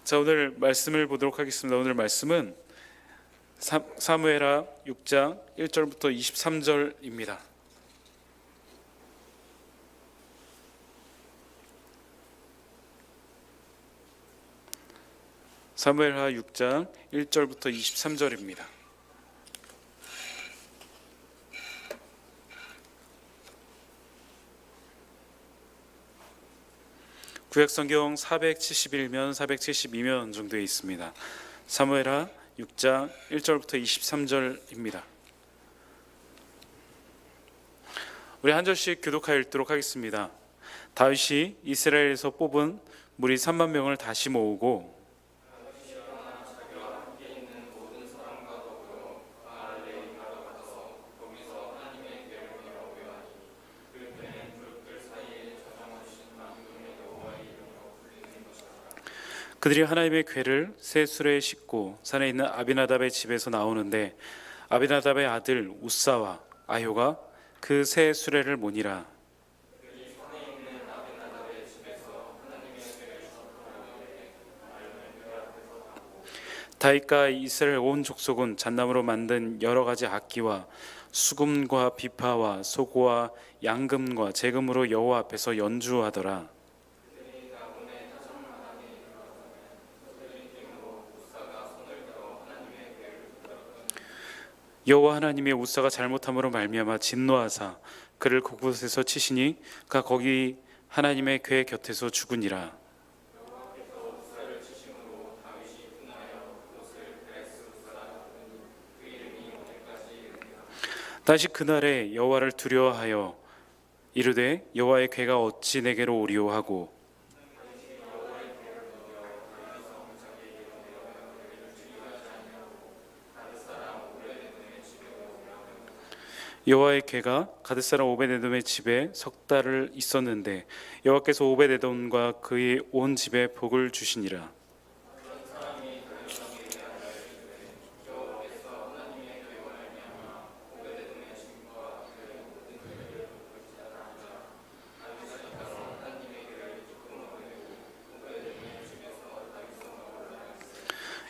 자, 오늘 말씀을 보도록 하겠습니다. 오늘 말씀은 사무엘하 6장 1절부터 23절입니다. 사무엘하 6장 1절부터 23절입니다. 구약성경 471면 472면 정도에 있습니다. 사무엘하 6장 1절부터 23절입니다. 우리 한 절씩 교독하여 읽도록 하겠습니다. 다윗이 이스라엘에서 뽑은 무리 3만 명을 다시 모으고 그들이 하나님의 궤를 새 수레에 싣고 산에 있는 아비나답의 집에서 나오는데 아비나답의 아들 우사와 아효가 그 새 수레를 모니라. 다윗과 이스라엘 온 족속은 잣나무로 만든 여러 가지 악기와 수금과 비파와 소고와 양금과 재금으로 여호와 앞에서 연주하더라. 여호와 하나님의 우사가 잘못함으로 말미암아 진노하사 그를 그곳에서 치시니 그가 거기 하나님의 궤 곁에서 죽으니라. 다시 그날에 여호와를 두려워하여 이르되 여호와의 궤가 어찌 내게로 오리오 하고 여호와의 궤가 가드사람 오벳에돔의 집에 석 달을 있었는데 여호와께서 오벳에돔과 그의 온 집에 복을 주시니라.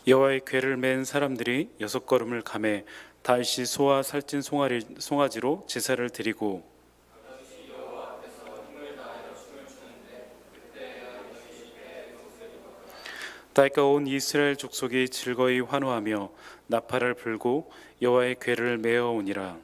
여호와의 궤를 맨 사람들이 6걸음을 가매 다윗이 소와 살찐 송아지로 제사를 드리고 다윗과 온 이스라엘 족속이 즐거이 환호하며 나팔을 불고 여호와의 궤를 메어 오니라.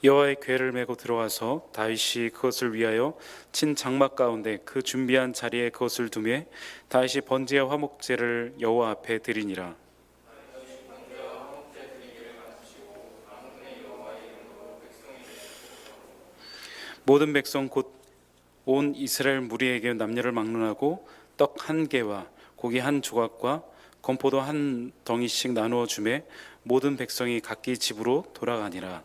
여호와의 궤를 메고 들어와서 다윗이 그것을 위하여 친 장막 가운데 그 준비한 자리에 그것을 두매 다윗이 번제와 화목제를 여호와 앞에 드리니라. 모든 백성 곧 온 이스라엘 무리에게 남녀를 막론하고 떡 한 개와 고기 한 조각과 건포도 한 덩이씩 나누어 주매 모든 백성이 각기 집으로 돌아가니라.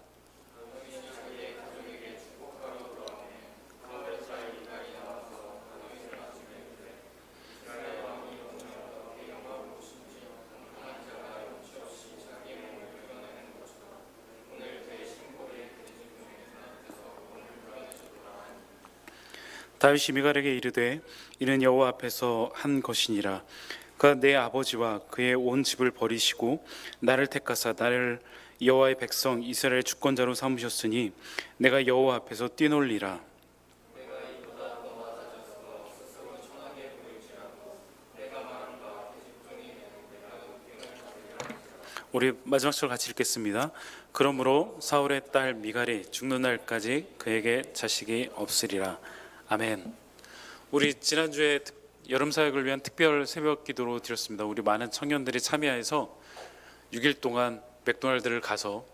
다윗이 미갈에게 이르되 이는 여호와 앞에서 한 것이니라. 그가 내 아버지와 그의 온 집을 버리시고 나를 택하사 나를 여호와의 백성 이스라엘 주권자로 삼으셨으니 내가 여호와 앞에서 뛰놀리라. 우리 마지막 절 같이 읽겠습니다. 그러므로 사울의 딸 미갈이 죽는 날까지 그에게 자식이 없으리라. 아멘. 우리 지난주에 여름 사역을 위한 특별 새벽 기도로 드렸습니다. 우리 많은 청년들이 참여해서 6일 동안 맥도날드를 가서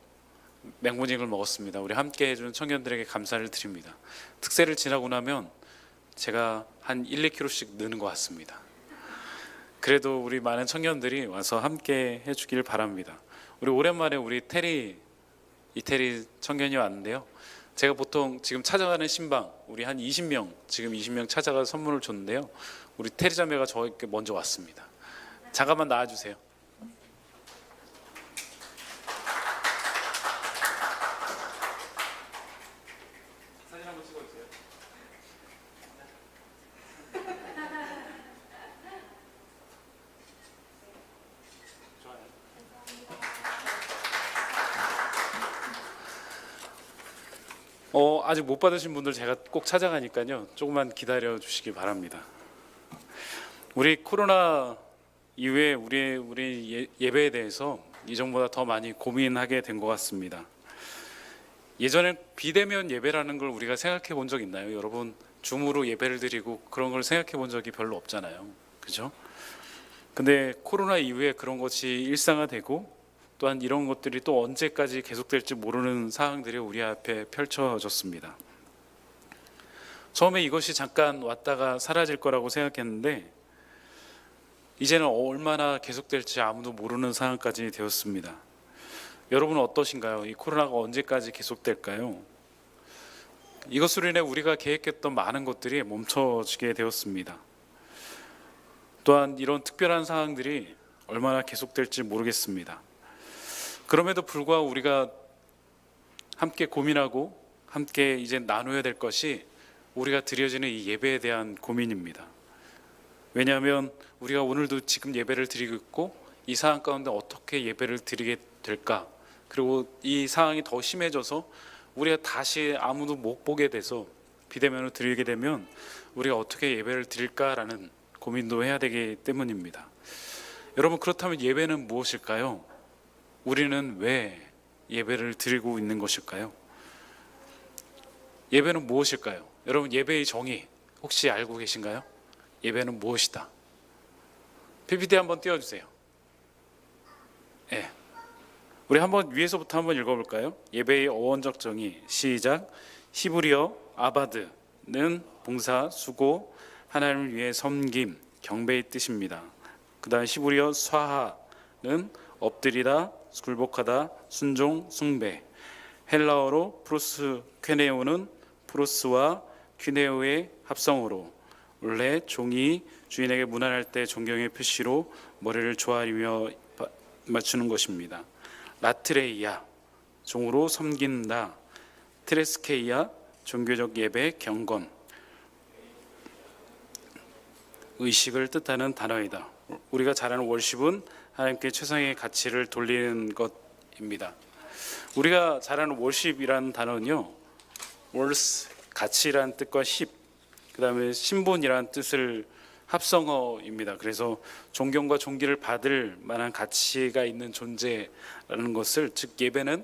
맥모닝을 먹었습니다. 우리 함께 해준 청년들에게 감사를 드립니다. 특세를 지나고 나면 제가 한 1, 2kg씩 느는 것 같습니다. 그래도 우리 많은 청년들이 와서 함께 해주길 바랍니다. 우리 오랜만에 우리 이태리 청년이 왔는데요. 제가 보통 지금 찾아가는 신방 우리 한 20명 지금 20명 찾아가 선물을 줬는데요. 우리 테리 자매가 저에게 먼저 왔습니다. 잠깐만 나와주세요. 아직 못 받으신 분들 제가 꼭 찾아가니까요. 조금만 기다려 주시기 바랍니다. 우리 코로나 이후에 우리 예배에 대해서 이전보다 더 많이 고민하게 된 것 같습니다. 예전엔 비대면 예배라는 걸 우리가 생각해 본 적 있나요? 여러분, 줌으로 예배를 드리고 그런 걸 생각해 본 적이 별로 없잖아요. 그죠? 근데 코로나 이후에 그런 것이 일상화되고 또한 이런 것들이 또 언제까지 계속될지 모르는 상황들이 우리 앞에 펼쳐졌습니다. 처음에 이것이 잠깐 왔다가 사라질 거라고 생각했는데 이제는 얼마나 계속될지 아무도 모르는 상황까지 되었습니다. 여러분은 어떠신가요? 이 코로나가 언제까지 계속될까요? 이것으로 인해 우리가 계획했던 많은 것들이 멈춰지게 되었습니다. 또한 이런 특별한 상황들이 얼마나 계속될지 모르겠습니다. 그럼에도 불구하고 우리가 함께 고민하고 함께 이제 나눠야 될 것이 우리가 드려지는 이 예배에 대한 고민입니다. 왜냐하면 우리가 오늘도 지금 예배를 드리고 있고 이 상황 가운데 어떻게 예배를 드리게 될까? 그리고 이 상황이 더 심해져서 우리가 다시 아무도 못 보게 돼서 비대면으로 드리게 되면 우리가 어떻게 예배를 드릴까라는 고민도 해야 되기 때문입니다. 여러분, 그렇다면 예배는 무엇일까요? 우리는 왜 예배를 드리고 있는 것일까요? 예배는 무엇일까요? 여러분, 예배의 정의 혹시 알고 계신가요? 예배는 무엇이다? PPT 한번 띄워주세요. 네. 우리 한번 위에서부터 한번 읽어볼까요? 예배의 어원적 정의 시작. 히브리어 아바드는 봉사, 수고, 하나님을 위해 섬김, 경배의 뜻입니다. 그 다음 히브리어 스와하는 엎드리다, 굴복하다, 순종, 숭배. 헬라어로 프로스퀘네오는 프로스와 퀴네오의 합성어로 원래 종이 주인에게 문안할 때 존경의 표시로 머리를 조아리며 맞추는 것입니다. 라트레이아, 종으로 섬긴다. 트레스케이아, 종교적 예배, 경건, 의식을 뜻하는 단어이다. 우리가 잘 아는 월십은 하나님께 최상의 가치를 돌리는 것입니다. 우리가 잘 아는 월십이라는 단어는요, 월스, 가치라는 뜻과 십, 그 다음에 신분이라는 뜻을 합성어입니다. 그래서 존경과 존귀를 받을 만한 가치가 있는 존재라는 것을, 즉 예배는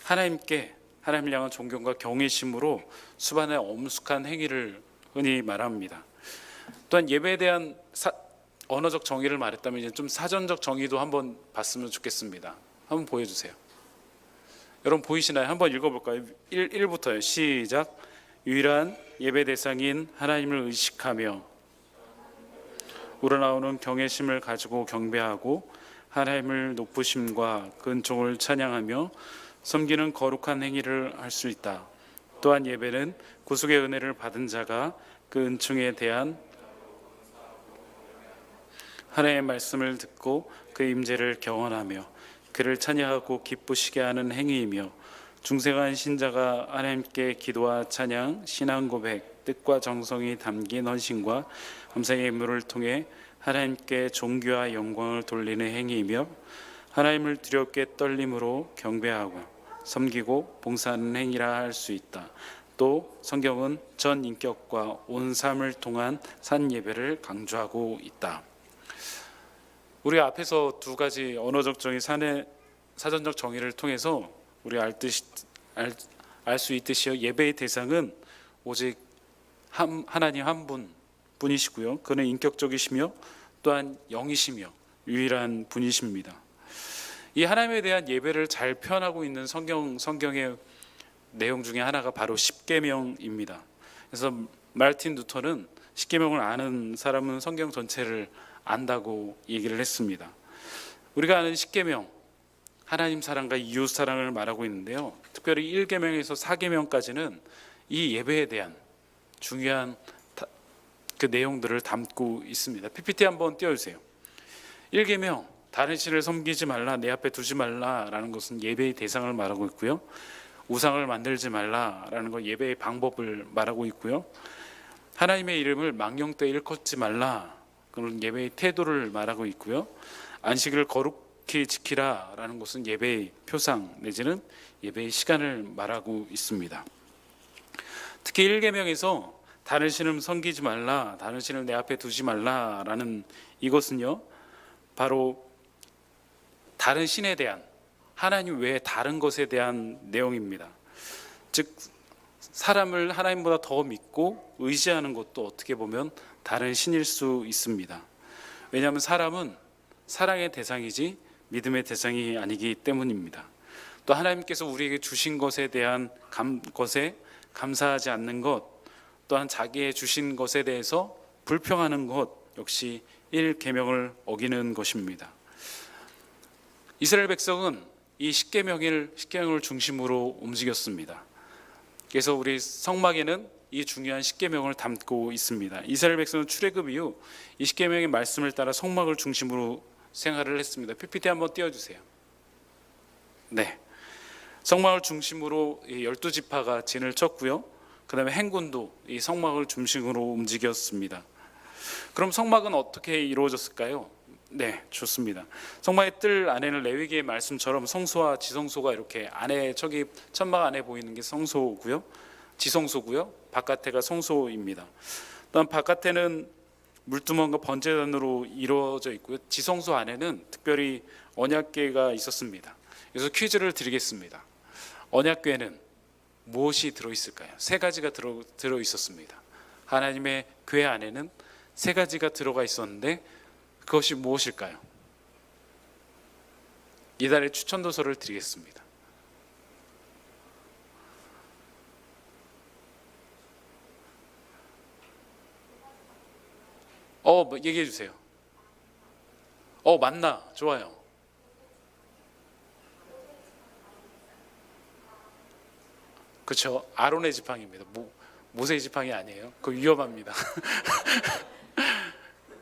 하나님을 향한 존경과 경외심으로 수반의 엄숙한 행위를 흔히 말합니다. 또한 예배에 대한 언어적 정의를 말했다면 이제 좀 사전적 정의도 한번 봤으면 좋겠습니다. 한번 보여주세요. 여러분 보이시나요? 한번 읽어볼까요? 1부터요. 시작. 유일한 예배 대상인 하나님을 의식하며 우러나오는 경외심을 가지고 경배하고 하나님을 높으심과 그 은총을 찬양하며 섬기는 거룩한 행위를 할 수 있다. 또한 예배는 구속의 은혜를 받은 자가 그 은총에 대한 하나님의 말씀을 듣고 그 임재를 경험하며 그를 찬양하고 기쁘시게 하는 행위이며 중생한 신자가 하나님께 기도와 찬양, 신앙 고백, 뜻과 정성이 담긴 헌신과 감사의 예물을 통해 하나님께 존귀와 영광을 돌리는 행위이며 하나님을 두렵게 떨림으로 경배하고 섬기고 봉사하는 행위라 할 수 있다. 또 성경은 전 인격과 온 삶을 통한 산 예배를 강조하고 있다. 우리 앞에서 두 가지 언어적 정의, 사전적 정의를 통해서 우리 알 수 있듯이요, 예배의 대상은 오직 하나님 한 분뿐이시고요, 그는 인격적이시며 또한 영이시며 유일한 분이십니다. 이 하나님에 대한 예배를 잘 표현하고 있는 성경의 내용 중에 하나가 바로 십계명입니다. 그래서 마르틴 루터는 십계명을 아는 사람은 성경 전체를 안다고 얘기를 했습니다. 우리가 아는 십계명, 하나님 사랑과 이웃 사랑을 말하고 있는데요, 특별히 1계명에서 4계명까지는 이 예배에 대한 중요한 그 내용들을 담고 있습니다. PPT 한번 띄워주세요. 1계명, 다른 신을 섬기지 말라, 내 앞에 두지 말라라는 것은 예배의 대상을 말하고 있고요, 우상을 만들지 말라라는 건 예배의 방법을 말하고 있고요, 하나님의 이름을 망령되이 일컫지 말라, 그런 예배의 태도를 말하고 있고요, 안식일을 거룩히 지키라라는 것은 예배의 표상 내지는 예배의 시간을 말하고 있습니다. 특히 1계명에서 다른 신을 섬기지 말라, 다른 신을 내 앞에 두지 말라라는 이것은요, 바로 다른 신에 대한, 하나님 외에 다른 것에 대한 내용입니다. 즉 사람을 하나님보다 더 믿고 의지하는 것도 어떻게 보면 다른 신일 수 있습니다. 왜냐하면 사람은 사랑의 대상이지 믿음의 대상이 아니기 때문입니다. 또 하나님께서 우리에게 주신 것에 대한 것에 감사하지 않는 것, 또한 자기의 주신 것에 대해서 불평하는 것 역시 1계명을 어기는 것입니다. 이스라엘 백성은 이 10계명을 중심으로 움직였습니다. 그래서 우리 성막에는 이 중요한 10계명을 담고 있습니다. 이스라엘 백성은 출애굽 이후 이 10계명의 말씀을 따라 성막을 중심으로 생활을 했습니다. PPT 한번 띄워주세요. 네, 성막을 중심으로 12지파가 진을 쳤고요. 그 다음에 행군도 이 성막을 중심으로 움직였습니다. 그럼 성막은 어떻게 이루어졌을까요? 네, 좋습니다. 성막의 뜰 안에는 레위기의 말씀처럼 성소와 지성소가 이렇게 안에, 저기 천막 안에 보이는 게 성소고요, 지성소고요, 바깥에가 성소입니다. 또한 바깥에는 물두멍과 번제단으로 이루어져 있고요, 지성소 안에는 특별히 언약궤가 있었습니다. 그래서 퀴즈를 드리겠습니다. 언약궤에는 무엇이 들어있을까요? 세 가지가 들어 있었습니다. 하나님의 궤 안에는 세 가지가 들어가 있었는데 그것이 무엇일까요? 이달의 추천도서를 드리겠습니다. 얘기해 주세요. 만나. 좋아요. 그렇죠. 아론의 지팡이입니다. 모세의 지팡이 아니에요. 그거 위험합니다.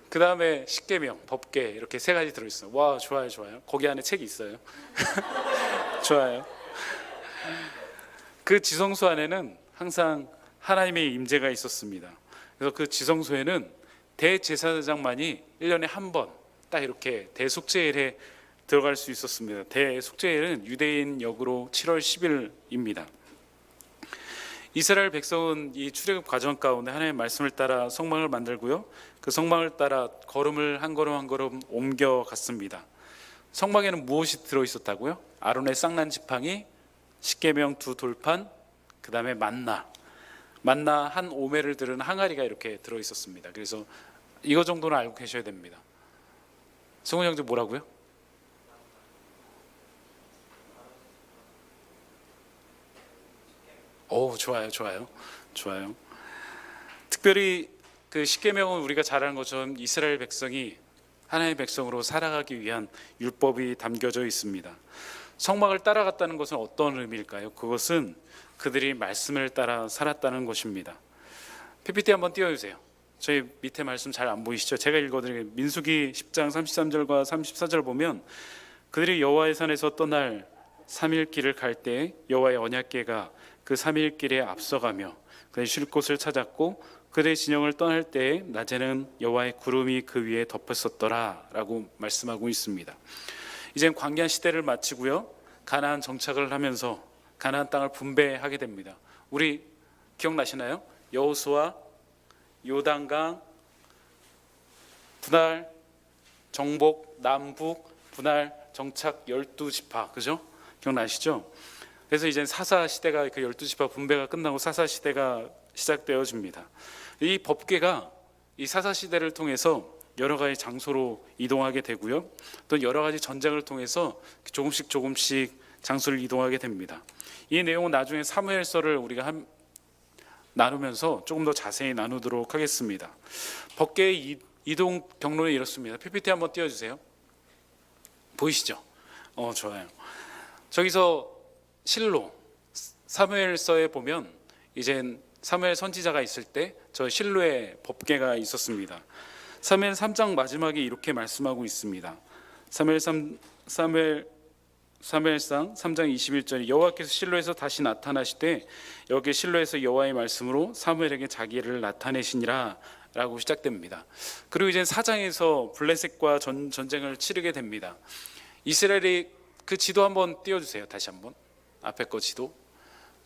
그 다음에 십계명, 법궤, 이렇게 세 가지 들어있어요. 와, 좋아요, 좋아요. 거기 안에 책이 있어요. 좋아요. 그 지성소 안에는 항상 하나님의 임재가 있었습니다. 그래서 그 지성소에는 대제사장만이 1년에 한 번 딱 이렇게 대속죄일에 들어갈 수 있었습니다. 대속죄일은 유대인 역으로 7월 10일입니다. 이스라엘 백성은 이 출애굽 과정 가운데 하나님의 말씀을 따라 성막을 만들고요, 그 성막을 따라 걸음을 한 걸음 한 걸음 옮겨갔습니다. 성막에는 무엇이 들어있었다고요? 아론의 쌍난 지팡이, 십계명 2돌판, 그 다음에 만나 한 오매를 들은 항아리가 이렇게 들어있었습니다. 그래서 이거 정도는 알고 계셔야 됩니다. 성훈 형제 뭐라고요? 좋아요. 특별히 그 십계명은 우리가 잘 아는 것처럼 이스라엘 백성이 하나님의 백성으로 살아가기 위한 율법이 담겨져 있습니다. 성막을 따라갔다는 것은 어떤 의미일까요? 그것은 그들이 말씀을 따라 살았다는 것입니다. PPT 한번 띄워주세요. 저희 밑에 말씀 잘 안 보이시죠? 제가 읽어드릴게요. 민수기 10장 33절과 34절 보면 그들이 여호와의 산에서 떠날 3일 길을 갈 때 여호와의 언약궤가 그 3일 길에 앞서가며 그들이 쉴 곳을 찾았고 그들의 진영을 떠날 때에 낮에는 여호와의 구름이 그 위에 덮였었더라 라고 말씀하고 있습니다. 이젠 광야 시대를 마치고요, 가나안 정착을 하면서 가나안 땅을 분배하게 됩니다. 우리 기억나시나요? 여호수아, 요단강, 분할, 정복, 남북, 분할, 정착 12지파, 그죠? 기억나시죠? 그래서 이제 사사 시대가, 그 12지파 분배가 끝나고 사사 시대가 시작되어집니다. 이 법궤가 이 사사 시대를 통해서 여러 가지 장소로 이동하게 되고요, 또 여러 가지 전쟁을 통해서 조금씩 장소를 이동하게 됩니다. 이 내용은 나중에 사무엘서를 우리가 나누면서 조금 더 자세히 나누도록 하겠습니다. 법궤의 이동 경로는 이렇습니다. PPT 한번 띄워주세요. 보이시죠? 좋아요. 저기서 실로, 사무엘서에 보면 이젠 사무엘 선지자가 있을 때 저 실로의 법궤가 있었습니다. 사무엘 3장 마지막에 이렇게 말씀하고 있습니다. 사무엘상 3장 21절에 여호와께서 실로에서 다시 나타나시되 여기 실로에서 여호와의 말씀으로 사무엘에게 자기를 나타내시니라 라고 시작됩니다. 그리고 이제 4장에서 블레셋과 전쟁을 치르게 됩니다. 이스라엘이, 그 지도 한번 띄워주세요. 다시 한번 앞에 거 지도.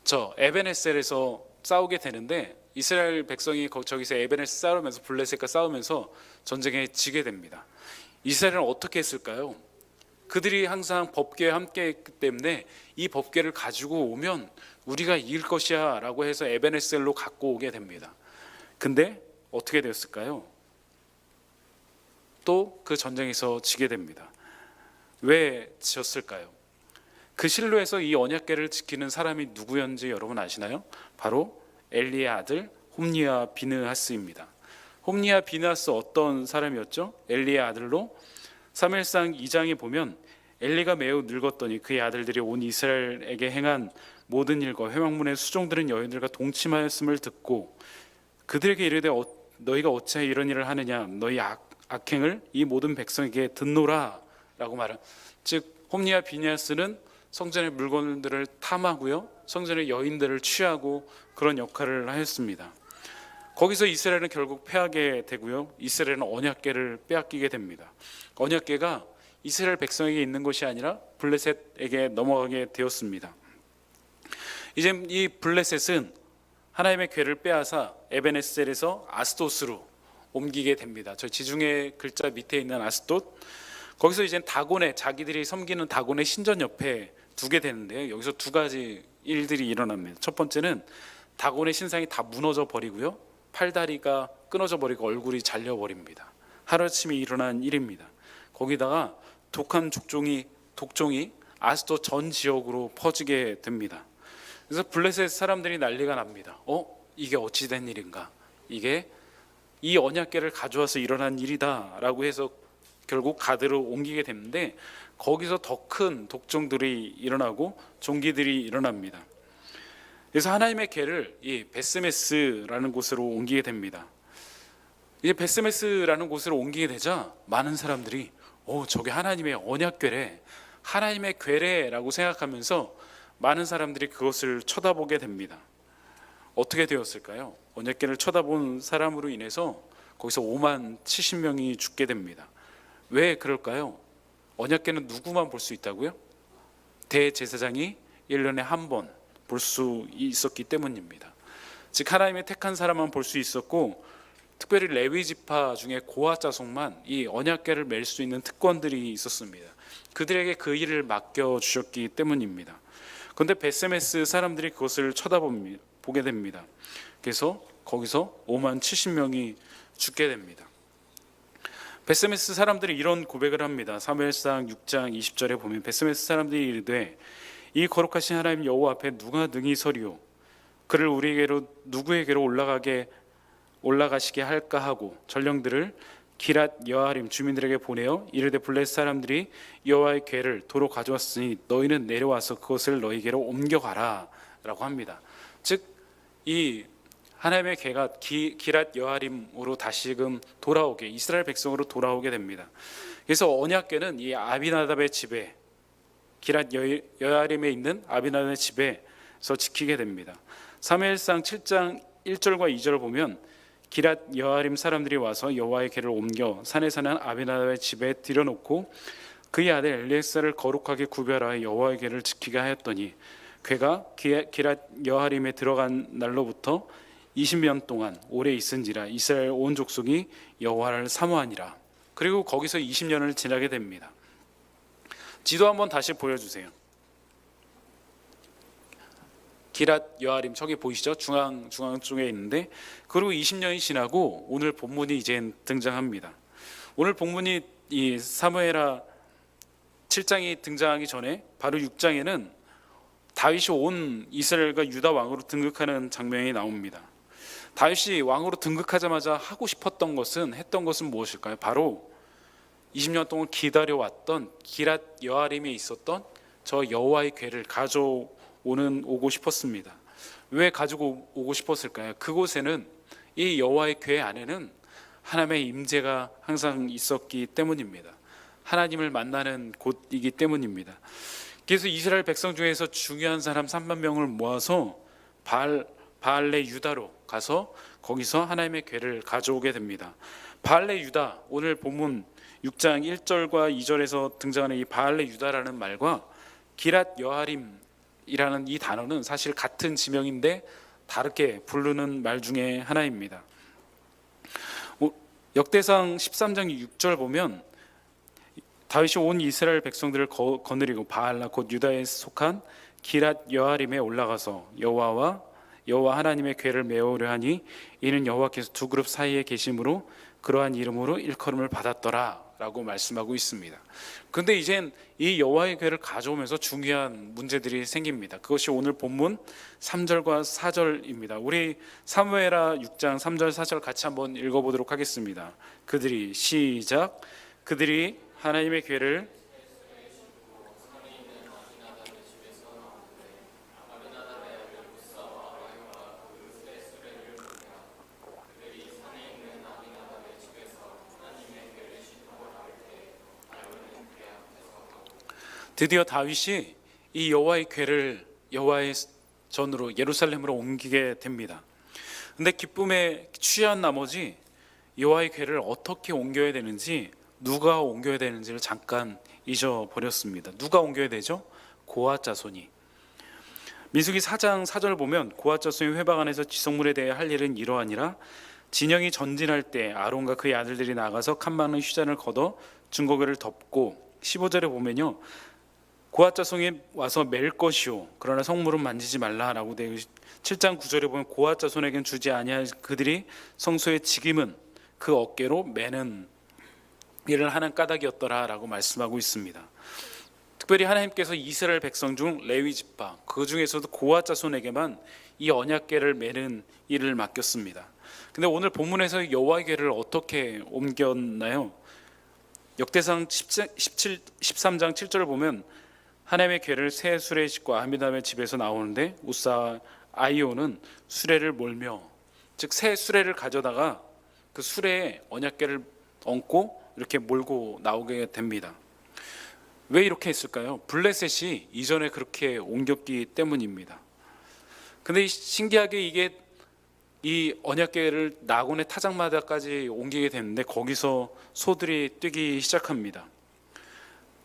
저 에벤에셀에서 싸우게 되는데 이스라엘 백성이 저기서 에벤에서 싸우면서 블레셋과 싸우면서 전쟁에 지게 됩니다. 이스라엘은 어떻게 했을까요? 그들이 항상 법궤와 함께 했기 때문에 이 법궤를 가지고 오면 우리가 이길 것이야 라고 해서 에벤에셀로 갖고 오게 됩니다. 근데 어떻게 되었을까요? 또 그 전쟁에서 지게 됩니다. 왜 지었을까요? 그 실로에서 이 언약궤를 지키는 사람이 누구였는지 여러분 아시나요? 바로 엘리의 아들 홈니와 비느하스입니다. 홈니와 비느하스 어떤 사람이었죠? 엘리의 아들로 사무엘상 2장에 보면 엘리가 매우 늙었더니 그의 아들들이 온 이스라엘에게 행한 모든 일과 회막문의 수종들은 여인들과 동침하였음을 듣고 그들에게 이르되 너희가 어찌하여 이런 일을 하느냐 너희 악행을 이 모든 백성에게 듣노라 라고 말한, 즉 홈니와 비느하스는 성전의 물건들을 탐하고요 성전의 여인들을 취하고 그런 역할을 하였습니다. 거기서 이스라엘은 결국 패하게 되고요 이스라엘은 언약궤를 빼앗기게 됩니다. 언약궤가 이스라엘 백성에게 있는 것이 아니라 블레셋에게 넘어가게 되었습니다. 이제 이 블레셋은 하나님의 궤를 빼앗아 에벤에셀에서 아스돗으로 옮기게 됩니다. 저 지중해 글자 밑에 있는 아스돗, 거기서 이제 다곤의 자기들이 섬기는 다곤의 신전 옆에 두게 되는데요. 여기서 두 가지 일들이 일어납니다. 첫 번째는 다곤의 신상이 다 무너져 버리고요 팔다리가 끊어져 버리고 얼굴이 잘려 버립니다. 하루아침에 일어난 일입니다. 거기다가 독한 독종이 아스돗 전 지역으로 퍼지게 됩니다. 그래서 블레셋 사람들이 난리가 납니다. 이게 어찌 된 일인가? 이게 이 언약궤를 가져와서 일어난 일이다라고 해서 결국 가드로 옮기게 됐는데 거기서 더 큰 독종들이 일어나고 종기들이 일어납니다. 그래서 하나님의 궤를 이 베스메스라는 곳으로 옮기게 됩니다. 이제 베스메스라는 곳으로 옮기게 되자 많은 사람들이 저게 하나님의 언약궤래, 하나님의 궤래라고 생각하면서 많은 사람들이 그것을 쳐다보게 됩니다. 어떻게 되었을까요? 언약궤를 쳐다본 사람으로 인해서 거기서 5만 70명이 죽게 됩니다. 왜 그럴까요? 언약궤는 누구만 볼 수 있다고요? 대제사장이 1년에 한 번 볼 수 있었기 때문입니다. 즉 하나님의 택한 사람만 볼 수 있었고 특별히 레위 지파 중에 고아 자손만 이 언약궤를 맬 수 있는 특권들이 있었습니다. 그들에게 그 일을 맡겨 주셨기 때문입니다. 그런데 베스메스 사람들이 그것을 쳐다보게 됩니다. 그래서 거기서 5만 70명이 죽게 됩니다. 베스메스 사람들이 이런 고백을 합니다. 사무엘상 6장 20절에 보면 베스메스 사람들이 이르되 이 거룩하신 하나님 여호와 앞에 누가 능히 서리요 그를 우리에게로 누구에게로 올라가시게 할까 하고 전령들을 기랏 여아림 주민들에게 보내어 이르되 블레셋 사람들이 여호와의 궤를 도로 가져왔으니 너희는 내려와서 그것을 너희에게로 옮겨가라 라고 합니다. 즉 이 하나님의 궤가 기랏 여아림으로 다시금 돌아오게, 이스라엘 백성으로 돌아오게 됩니다. 그래서 언약궤는 이 아비나답의 집에, 기랏 여아림에 있는 아비나답의 집에서 지키게 됩니다. 사무엘상 7장 1절과 2절을 보면 기랏 여아림 사람들이 와서 여호와의 궤를 옮겨 산에 사는 아비나답의 집에 들여놓고 그의 아들 엘리에셀을 거룩하게 구별하여 여호와의 궤를 지키게 하였더니 궤가 기랏 여아림에 들어간 날로부터 20년 동안 오래 있은지라 이스라엘 온 족속이 여호와를 사모하니라. 그리고 거기서 20년을 지나게 됩니다. 지도 한번 다시 보여주세요. 기랏 여아림 저기 보이시죠? 중앙 쪽에 있는데 그리고 20년이 지나고 오늘 본문이 이제 등장합니다. 오늘 본문이 이 사무엘하 7장이 등장하기 전에 바로 6장에는 다윗이 온 이스라엘과 유다 왕으로 등극하는 장면이 나옵니다. 다윗이 왕으로 등극하자마자 했던 것은 무엇일까요? 바로 20년 동안 기다려왔던 기랏 여아림에 있었던 저 여호와의 궤를 오고 싶었습니다. 왜 가지고 오고 싶었을까요? 그곳에는 이 여호와의 궤 안에는 하나님의 임재가 항상 있었기 때문입니다. 하나님을 만나는 곳이기 때문입니다. 그래서 이스라엘 백성 중에서 중요한 사람 3만 명을 모아서 바알레 유다로 가서 거기서 하나님의 궤를 가져오게 됩니다. 바알레 유다, 오늘 본문 6장 1절과 2절에서 등장하는 이 바알레 유다라는 말과 기랏 여아림이라는 이 단어는 사실 같은 지명인데 다르게 부르는 말 중에 하나입니다. 역대상 13장 6절 보면 다윗이 온 이스라엘 백성들을 거느리고 바알라 곧 유다에 속한 기랏 여아림에 올라가서 여호와 하나님의 궤를 메우려 하니 이는 여호와께서 두 그룹 사이에 계심으로 그러한 이름으로 일컬음을 받았더라 라고 말씀하고 있습니다. 그런데 이젠 이 여호와의 궤를 가져오면서 중요한 문제들이 생깁니다. 그것이 오늘 본문 3절과 4절입니다. 우리 사무엘하 6장 3절 4절 같이 한번 읽어보도록 하겠습니다. 그들이 하나님의 궤를 드디어 다윗이 이 여호와의 궤를 여호와의 전으로 예루살렘으로 옮기게 됩니다. 근데 기쁨에 취한 나머지 여호와의 궤를 어떻게 옮겨야 되는지, 누가 옮겨야 되는지를 잠깐 잊어버렸습니다. 누가 옮겨야 되죠? 고앗 자손이. 민수기 4장 4절 보면 고앗 자손이 회막 안에서 지성물에 대해 할 일은 이러하니라. 진영이 전진할 때 아론과 그의 아들들이 나가서 칸 많은 휘잔을 걷어 증거궤를 덮고, 15절에 보면요, 고앗 자손이 와서 맬 것이요 그러나 성물은 만지지 말라라고 되어 7장 9절에 보면 고앗 자손에겐 주지 아니할 그들이 성소의 직임은 그 어깨로 매는 일을 하는 까닭이었더라라고 말씀하고 있습니다. 특별히 하나님께서 이스라엘 백성 중 레위 지파, 그 중에서도 고앗 자손에게만 이 언약궤를 매는 일을 맡겼습니다. 근데 오늘 본문에서 여호와의 궤를 어떻게 옮겼나요? 역대상 13장 7절을 보면 하나님의 궤를 새 수레식과 아미담의 집에서 나오는데 우사 아이오는 수레를 몰며, 즉 새 수레를 가져다가 그 수레에 언약궤를 얹고 이렇게 몰고 나오게 됩니다. 왜 이렇게 했을까요? 블레셋이 이전에 그렇게 옮겼기 때문입니다. 근데 신기하게 이게 이 언약궤를 나곤의 타작마다까지 옮기게 됐는데 거기서 소들이 뛰기 시작합니다.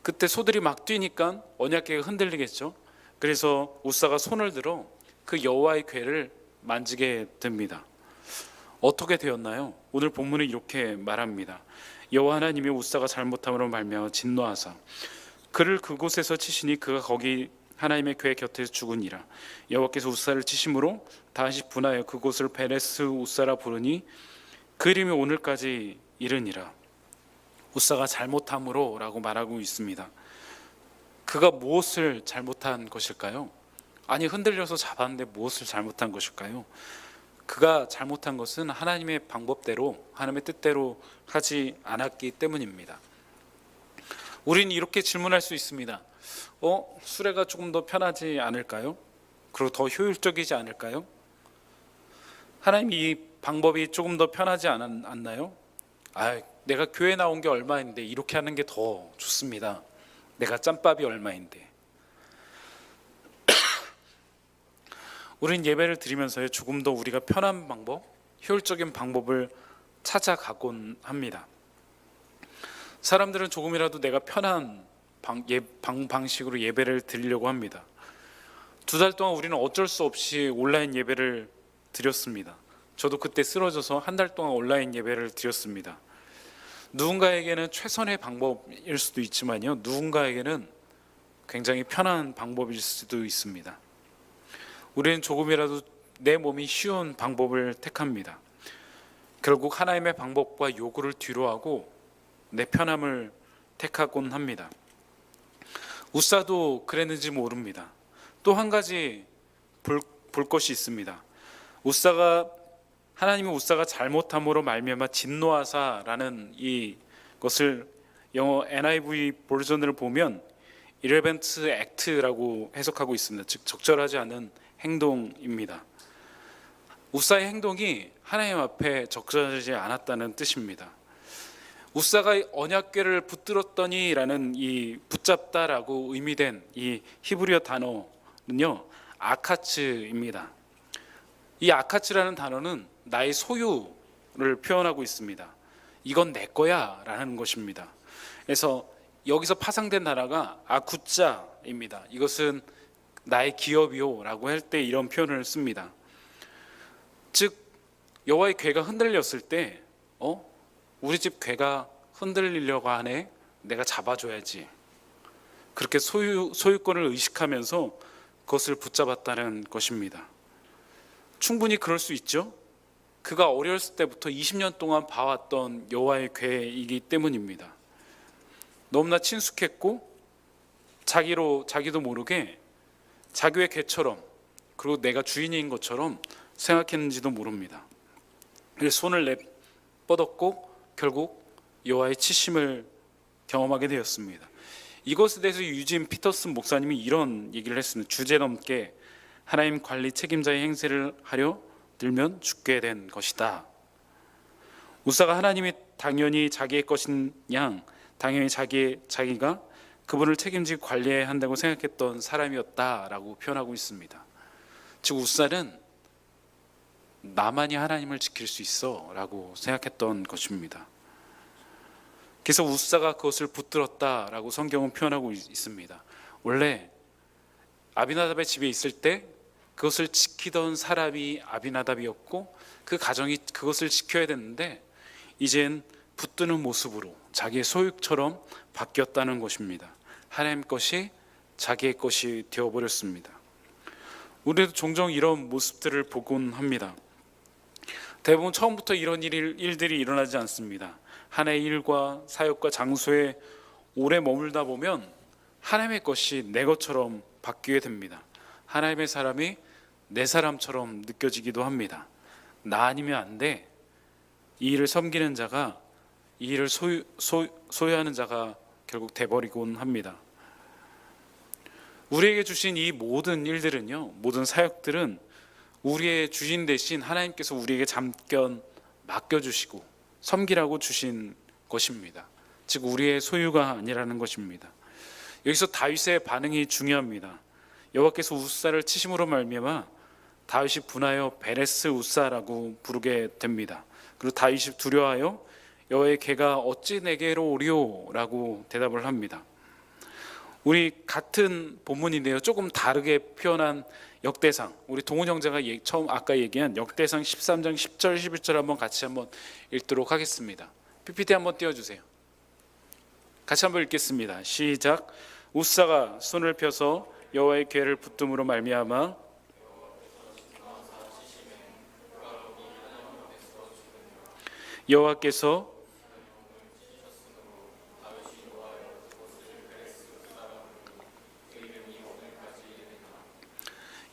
그때 소들이 막 뛰니까 언약궤가 흔들리겠죠. 그래서 우사가 손을 들어 그 여호와의 궤를 만지게 됩니다. 어떻게 되었나요? 오늘 본문은 이렇게 말합니다. 여호와 하나님이 우사가 잘못함으로 말미암아 진노하사 그를 그곳에서 치시니 그가 거기 하나님의 궤 곁에서 죽으니라. 여호와께서 우사를 치심으로 다시 분하여 그곳을 베레스 우사라 부르니 그 이름이 오늘까지 이르니라. 우사가 잘못함으로 라고 말하고 있습니다. 그가 무엇을 잘못한 것일까요? 아니, 흔들려서 잡았는데 무엇을 잘못한 것일까요? 그가 잘못한 것은 하나님의 방법대로, 하나님의 뜻대로 하지 않았기 때문입니다. 우리는 이렇게 질문할 수 있습니다. 수레가 조금 더 편하지 않을까요? 그리고 더 효율적이지 않을까요? 하나님, 이 방법이 조금 더 편하지 않나요? 내가 교회 나온 게 얼마인데 이렇게 하는 게 더 좋습니다. 내가 짬밥이 얼마인데. 우린 예배를 드리면서 조금 더 우리가 편한 방법, 효율적인 방법을 찾아가곤 합니다. 사람들은 조금이라도 내가 편한 방식으로 예배를 드리려고 합니다. 2달 동안 우리는 어쩔 수 없이 온라인 예배를 드렸습니다. 저도 그때 쓰러져서 1달 동안 온라인 예배를 드렸습니다. 누군가에게는 최선의 방법일 수도 있지만요, 누군가에게는 굉장히 편한 방법일 수도 있습니다. 우리는 조금이라도 내 몸이 쉬운 방법을 택합니다. 결국 하나님의 방법과 요구를 뒤로하고 내 편함을 택하곤 합니다. 우사도 그랬는지 모릅니다. 또 한 가지 볼 것이 있습니다. 하나님이 우사가 잘못함으로 말미암아 진노하사라는 이것을 영어 NIV 버전을 보면 irreverent act라고 해석하고 있습니다. 즉 적절하지 않은 행동입니다. 우사의 행동이 하나님 앞에 적절하지 않았다는 뜻입니다. 우사가 언약궤를 붙들었더니라는 이 붙잡다라고 의미된 이 히브리어 단어는요, 아카츠입니다. 이 아카츠라는 단어는 나의 소유를 표현하고 있습니다. 이건 내 거야 라는 것입니다. 그래서 여기서 파생된 단어가 아쿠짜입니다. 이것은 나의 기업이요 라고 할 때 이런 표현을 씁니다. 즉 여호와의 궤가 흔들렸을 때 우리 집 궤가 흔들리려고 하네, 내가 잡아줘야지, 그렇게 소유권을 의식하면서 그것을 붙잡았다는 것입니다. 충분히 그럴 수 있죠. 그가 어렸을 때부터 20년 동안 봐왔던 여호와의 궤이기 때문입니다. 너무나 친숙했고 자기도 모르게 자기의 궤처럼, 그리고 내가 주인인 것처럼 생각했는지도 모릅니다. 그래서 손을 뻗었고 결국 여호와의 치심을 경험하게 되었습니다. 이것에 대해서 유진 피터슨 목사님이 이런 얘기를 했습니다. 주제넘게 하나님 관리 책임자의 행세를 하려 들면 죽게 된 것이다. 우사가 하나님이 당연히 자기의 것인 양, 당연히 자기가 그분을 책임지고 관리해야 한다고 생각했던 사람이었다라고 표현하고 있습니다. 즉 우사는 나만이 하나님을 지킬 수 있어 라고 생각했던 것입니다. 그래서 우사가 그것을 붙들었다라고 성경은 표현하고 있습니다. 원래 아비나답의 집에 있을 때 그것을 지키던 사람이 아비나답이었고 그 가정이 그것을 지켜야 됐는데 이젠 붙드는 모습으로 자기의 소유처럼 바뀌었다는 것입니다. 하나님 것이 자기의 것이 되어버렸습니다. 우리도 종종 이런 모습들을 보곤 합니다. 대부분 처음부터 이런 일들이 일어나지 않습니다. 하나의 일과 사역과 장소에 오래 머물다 보면 하나님의 것이 내 것처럼 바뀌게 됩니다. 하나님의 사람이 내 사람처럼 느껴지기도 합니다. 나 아니면 안 돼. 이 일을 섬기는 자가, 이 일을 소유하는 자가 결국 돼버리곤 합니다. 우리에게 주신 이 모든 일들은요, 모든 사역들은 우리의 주신 대신 하나님께서 우리에게 잠깐 맡겨주시고 섬기라고 주신 것입니다. 즉 우리의 소유가 아니라는 것입니다. 여기서 다윗의 반응이 중요합니다. 여호와께서 우사를 치심으로 말미암아 다윗이 분하여 베레스 우사라고 부르게 됩니다. 그리고 다윗이 두려워하여 여호와의 궤가 어찌 내게로 오리오 라고 대답을 합니다. 우리 같은 본문인데요, 조금 다르게 표현한 역대상, 우리 동훈 형제가 처음 아까 얘기한 역대상 13장 10절 11절 한번 같이 한번 읽도록 하겠습니다. PPT 한번 띄워주세요. 같이 한번 읽겠습니다. 시작. 우사가 손을 펴서 여호와의 궤를 붙듦으로 말미암아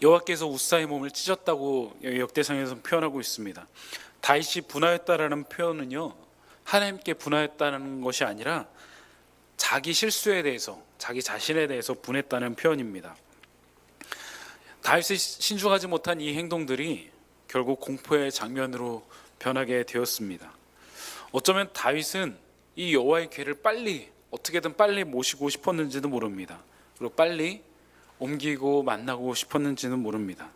여호와께서 우사의 몸을 찢었다고 역대상에서 표현하고 있습니다. 다윗이 분하였다라는 표현은요, 하나님께 분하였다는 것이 아니라 자기 실수에 대해서, 자기 자신에 대해서 분했다는 표현입니다. 다윗이 신중하지 못한 이 행동들이 결국 공포의 장면으로 변하게 되었습니다. 어쩌면 다윗은 이 여호와의 궤를 어떻게든 빨리 모시고 싶었는지도 모릅니다. 그리고 빨리 옮기고 만나고 싶었는지는 모릅니다.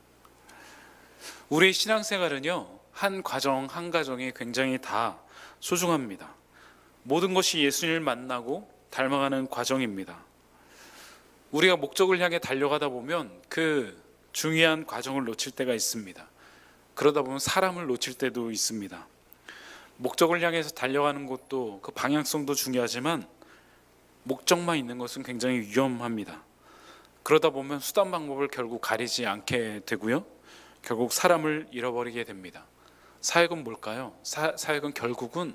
우리의 신앙생활은요, 한 과정 한 과정이 굉장히 다 소중합니다. 모든 것이 예수님을 만나고 닮아가는 과정입니다. 우리가 목적을 향해 달려가다 보면 그 중요한 과정을 놓칠 때가 있습니다. 그러다 보면 사람을 놓칠 때도 있습니다. 목적을 향해서 달려가는 것도 그 방향성도 중요하지만 목적만 있는 것은 굉장히 위험합니다. 그러다 보면 수단 방법을 결국 가리지 않게 되고요, 결국 사람을 잃어버리게 됩니다. 사역은 뭘까요? 사역은 결국은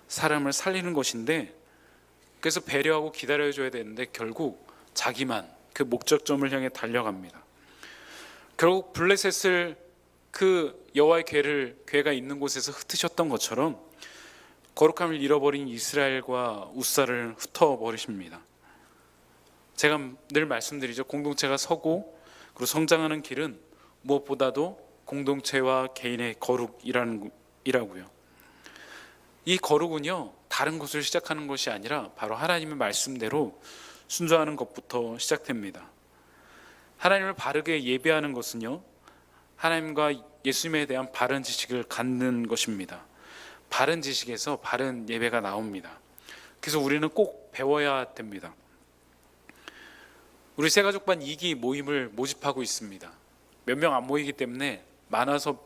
사람을 살리는 것인데, 그래서 배려하고 기다려줘야 되는데 결국 자기만 그 목적점을 향해 달려갑니다. 결국 블레셋을 그 여호와의 궤가 있는 곳에서 흩으셨던 것처럼 거룩함을 잃어버린 이스라엘과 우사를 흩어버리십니다. 제가 늘 말씀드리죠. 공동체가 서고 그리고 성장하는 길은 무엇보다도 공동체와 개인의 거룩이라고요. 이 거룩은요, 다른 것을 시작하는 것이 아니라 바로 하나님의 말씀대로 순종하는 것부터 시작됩니다. 하나님을 바르게 예배하는 것은요, 하나님과 예수님에 대한 바른 지식을 갖는 것입니다. 바른 지식에서 바른 예배가 나옵니다. 그래서 우리는 꼭 배워야 됩니다. 우리 새가족반 2기 모임을 모집하고 있습니다. 몇 명 안 모이기 때문에 많아서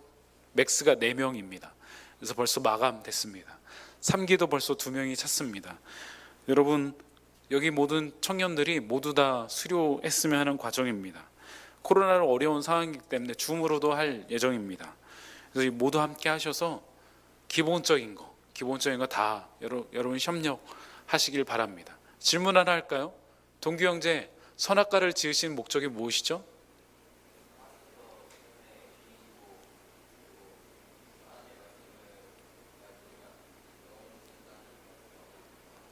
맥스가 4명입니다. 그래서 벌써 마감됐습니다. 3기도 벌써 2명이 찼습니다. 여러분, 여기 모든 청년들이 모두 다 수료했으면 하는 과정입니다. 코로나로 어려운 상황이기 때문에 줌으로도 할 예정입니다. 그래서 모두 함께 하셔서 기본적인 거 다 여러분 협력하시길 바랍니다. 질문 하나 할까요? 동규 형제, 선악과를 지으신 목적이 무엇이죠?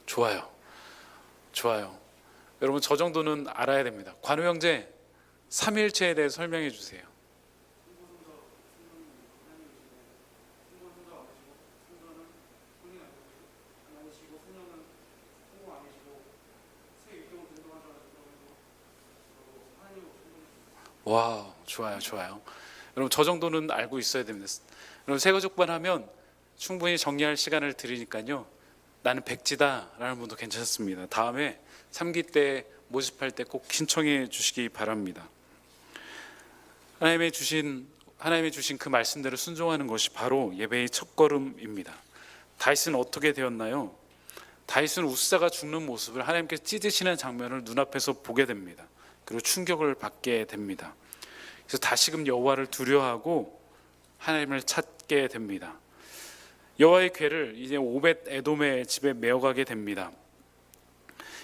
좋아요. 여러분, 저 정도는 알아야 됩니다. 관우 형제, 삼일체에 대해 설명해 주세요. 와, 좋아요. 여러분, 저 정도는 알고 있어야 됩니다. 여러분, 세가족반 하면 충분히 정리할 시간을 드리니까요. 나는 백지다라는 분도 괜찮습니다. 다음에 3기 때 모집할 때 꼭 신청해 주시기 바랍니다. 하나님의 주신 그 말씀대로 순종하는 것이 바로 예배의 첫걸음입니다. 다윗은 어떻게 되었나요? 다윗은 우사가 죽는 모습을 하나님께서 찢으시는 장면을 눈앞에서 보게 됩니다. 그리고 충격을 받게 됩니다. 그래서 다시금 여호와를 두려워하고 하나님을 찾게 됩니다. 여호와의 궤를 이제 오벳 에돔의 집에 메어가게 됩니다.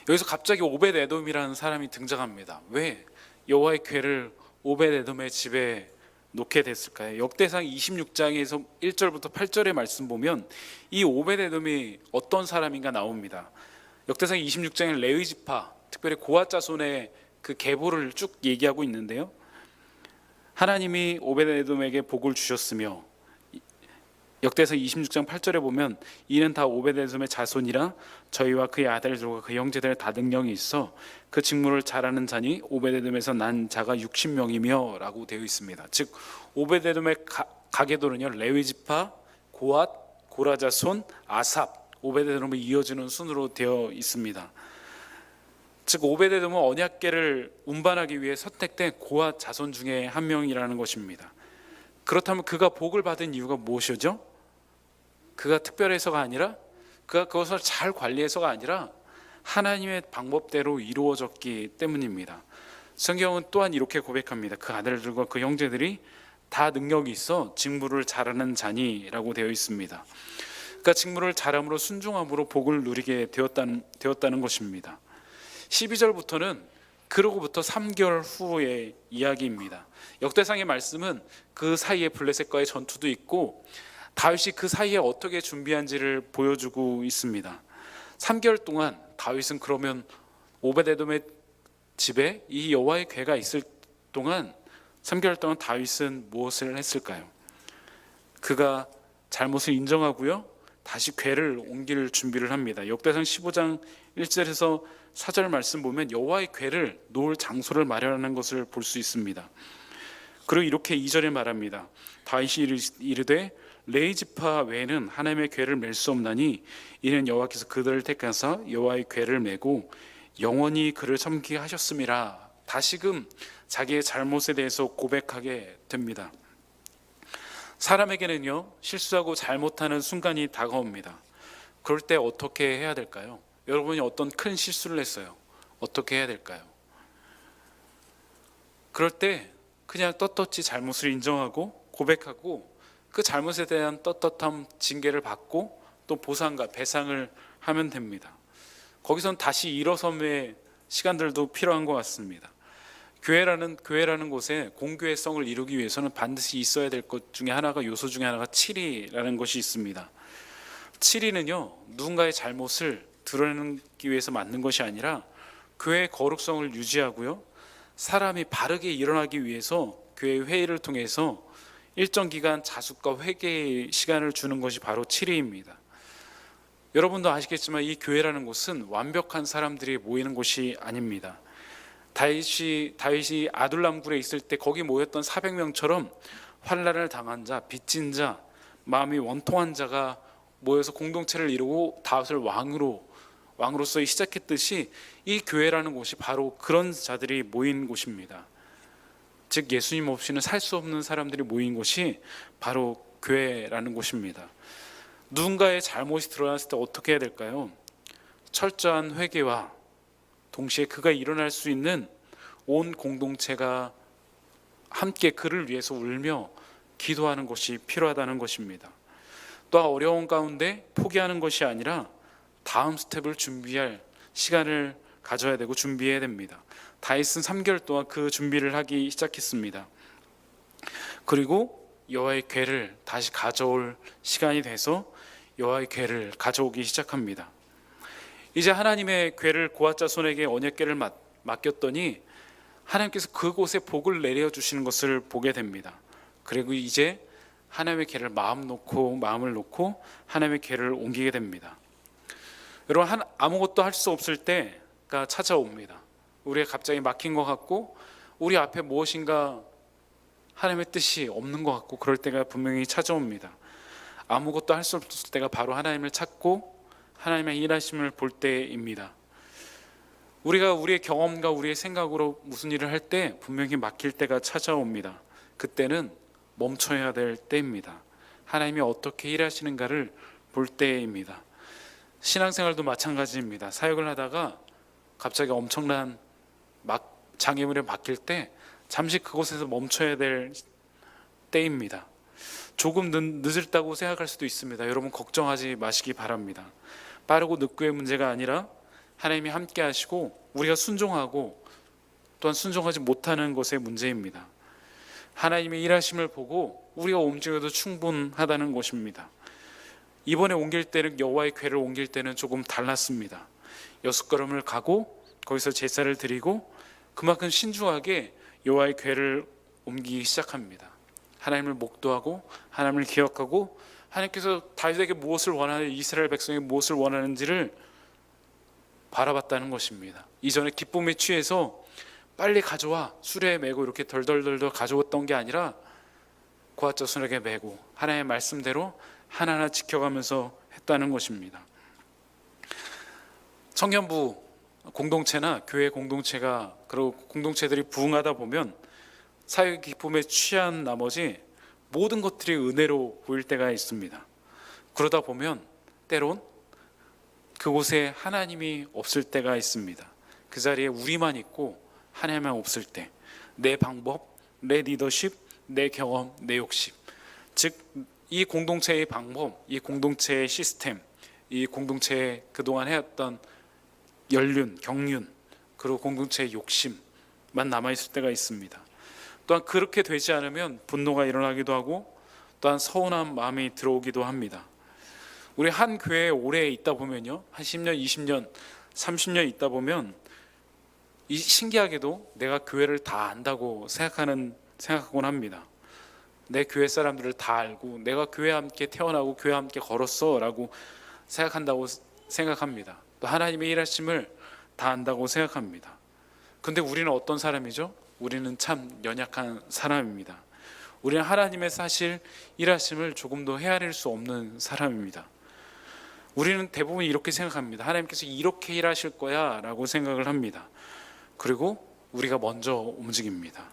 여기서 갑자기 오벳 에돔이라는 사람이 등장합니다. 왜 여호와의 궤를 오벳 에돔의 집에 놓게 됐을까요? 역대상 26장에서 1절부터 8절의 말씀 보면 이 오벳 에돔이 어떤 사람인가 나옵니다. 역대상 26장에 레위 지파, 특별히 고핫 자손의 그 계보를 쭉 얘기하고 있는데요. 하나님이 오벳 에돔에게 복을 주셨으며, 역대상 26장 8절에 보면 이는 다 오벳 에돔의 자손이라 저희와 그의 아들들과 그 형제들 다 능력이 있어 그 직무를 잘하는 자니 오벳 에돔에서 난 자가 60명이며 라고 되어 있습니다. 즉 오벳 에돔의 가계도는요, 레위 지파, 고핫, 고라 자손, 아삽, 오벳 에돔을 이어주는 순으로 되어 있습니다. 즉 오벳 에돔은 언약궤를 운반하기 위해 선택된 고핫 자손 중에 한 명이라는 것입니다. 그렇다면 그가 복을 받은 이유가 무엇이죠? 그가 특별해서가 아니라, 그가 그것을 잘 관리해서가 아니라 하나님의 방법대로 이루어졌기 때문입니다. 성경은 또한 이렇게 고백합니다. 그 아들들과 그 형제들이 다 능력이 있어 직무를 잘하는 자니라고 되어 있습니다. 그러니까 직무를 잘함으로 순종함으로 복을 누리게 되었다는 것입니다. 12절부터는 그러고부터 3개월 후의 이야기입니다. 역대상의 말씀은 그 사이에 블레셋과의 전투도 있고 다윗이 그 사이에 어떻게 준비한지를 보여주고 있습니다. 3개월 동안 다윗은 그러면 오벳 에돔의 집에 이 여호와의 궤가 있을 동안 3개월 동안 다윗은 무엇을 했을까요? 그가 잘못을 인정하고요, 다시 궤를 옮길 준비를 합니다. 역대상 15장 1절에서 4절 말씀 보면 여호와의 궤를 놓을 장소를 마련하는 것을 볼 수 있습니다. 그리고 이렇게 2절에 말합니다. 다윗이 이르되 레위 지파 외에는 하나님의 궤를 맬 수 없나니 이는 여호와께서 그들을 택하사 여호와의 궤를 메고 영원히 그를 섬기게 하셨음이라. 다시금 자기의 잘못에 대해서 고백하게 됩니다. 사람에게는요, 실수하고 잘못하는 순간이 다가옵니다. 그럴 때 어떻게 해야 될까요? 여러분이 어떤 큰 실수를 했어요. 어떻게 해야 될까요? 그럴 때 그냥 떳떳이 잘못을 인정하고 고백하고 그 잘못에 대한 떳떳함 징계를 받고 또 보상과 배상을 하면 됩니다. 거기선 다시 일어섬의 시간들도 필요한 것 같습니다. 교회라는 곳에 공교회성을 이루기 위해서는 반드시 있어야 될 것 중에 하나가, 요소 중에 하나가 치리라는 것이 있습니다. 치리는요, 누군가의 잘못을 드러내기 위해서 만든 것이 아니라 교회의 거룩성을 유지하고요, 사람이 바르게 일어나기 위해서 교회 회의를 통해서 일정 기간 자숙과 회개의 시간을 주는 것이 바로 치리입니다. 여러분도 아시겠지만 이 교회라는 곳은 완벽한 사람들이 모이는 곳이 아닙니다. 다윗이 아둘람굴에 있을 때 거기 모였던 400명처럼 환난을 당한 자, 빚진 자, 마음이 원통한 자가 모여서 공동체를 이루고 다윗을 왕으로서 시작했듯이 이 교회라는 곳이 바로 그런 자들이 모인 곳입니다. 즉 예수님 없이는 살 수 없는 사람들이 모인 곳이 바로 교회라는 곳입니다. 누군가의 잘못이 드러났을 때 어떻게 해야 될까요? 철저한 회개와 동시에 그가 일어날 수 있는 온 공동체가 함께 그를 위해서 울며 기도하는 것이 필요하다는 것입니다. 또 어려운 가운데 포기하는 것이 아니라 다음 스텝을 준비할 시간을 가져야 되고 준비해야 됩니다. 다윗은 3개월 동안 그 준비를 하기 시작했습니다. 그리고 여호와의 궤를 다시 가져올 시간이 돼서 여호와의 궤를 가져오기 시작합니다. 이제 하나님의 궤를 고앗 자손에게 언약궤를 맡겼더니 하나님께서 그곳에 복을 내려주시는 것을 보게 됩니다. 그리고 이제 하나님의 궤를 마음을 놓고 하나님의 궤를 옮기게 됩니다. 여러분, 아무것도 할 수 없을 때가 찾아옵니다. 우리가 갑자기 막힌 것 같고 우리 앞에 무엇인가 하나님의 뜻이 없는 것 같고 그럴 때가 분명히 찾아옵니다. 아무것도 할 수 없을 때가 바로 하나님을 찾고 하나님의 일하심을 볼 때입니다. 우리가 우리의 경험과 우리의 생각으로 무슨 일을 할 때 분명히 막힐 때가 찾아옵니다. 그때는 멈춰야 될 때입니다. 하나님이 어떻게 일하시는가를 볼 때입니다. 신앙생활도 마찬가지입니다. 사역을 하다가 갑자기 엄청난 장애물에 막힐 때 잠시 그곳에서 멈춰야 될 때입니다. 조금 늦었다고 생각할 수도 있습니다. 여러분, 걱정하지 마시기 바랍니다. 빠르고 늦고의 문제가 아니라 하나님이 함께 하시고 우리가 순종하고 또한 순종하지 못하는 것의 문제입니다. 하나님의 일하심을 보고 우리가 움직여도 충분하다는 것입니다. 이번에 옮길 때는 여호와의 궤를 옮길 때는 조금 달랐습니다. 6걸음을 가고 거기서 제사를 드리고 그만큼 신중하게 여호와의 궤를 옮기기 시작합니다. 하나님을 목도하고 하나님을 기억하고 하나님께서 다윗에게 무엇을 원하는, 이스라엘 백성이 무엇을 원하는지를 바라봤다는 것입니다. 이전에 기쁨에 취해서 빨리 가져와 수레에 메고 이렇게 덜덜덜 가져왔던 게 아니라 고앗 자손에게 메고 하나님의 말씀대로 하나하나 지켜가면서 했다는 것입니다. 청년부 공동체나 교회 공동체가 그리고 공동체들이 부흥하다 보면 사역의 기쁨에 취한 나머지 모든 것들이 은혜로 보일 때가 있습니다. 그러다 보면 때론 그곳에 하나님이 없을 때가 있습니다. 그 자리에 우리만 있고 하나님만 없을 때, 내 방법, 내 리더십, 내 경험, 내 욕심, 즉 이 공동체의 방법, 이 공동체의 시스템, 이 공동체에 그동안 해왔던 연륜, 경륜, 그리고 공동체의 욕심만 남아있을 때가 있습니다. 또한 그렇게 되지 않으면 분노가 일어나기도 하고 또한 서운한 마음이 들어오기도 합니다. 우리 한 교회에 오래 있다 보면요, 한 10년, 20년, 30년 있다 보면 신기하게도 내가 교회를 다 안다고 생각하곤 합니다. 내 교회 사람들을 다 알고 내가 교회 함께 태어나고 교회 함께 걸었어 라고 생각합니다. 또 하나님의 일하심을 다 안다고 생각합니다. 근데 우리는 어떤 사람이죠? 우리는 참 연약한 사람입니다. 우리는 하나님의 사실 일하심을 조금도 헤아릴 수 없는 사람입니다. 우리는 대부분 이렇게 생각합니다. 하나님께서 이렇게 일하실 거야 라고 생각을 합니다. 그리고 우리가 먼저 움직입니다.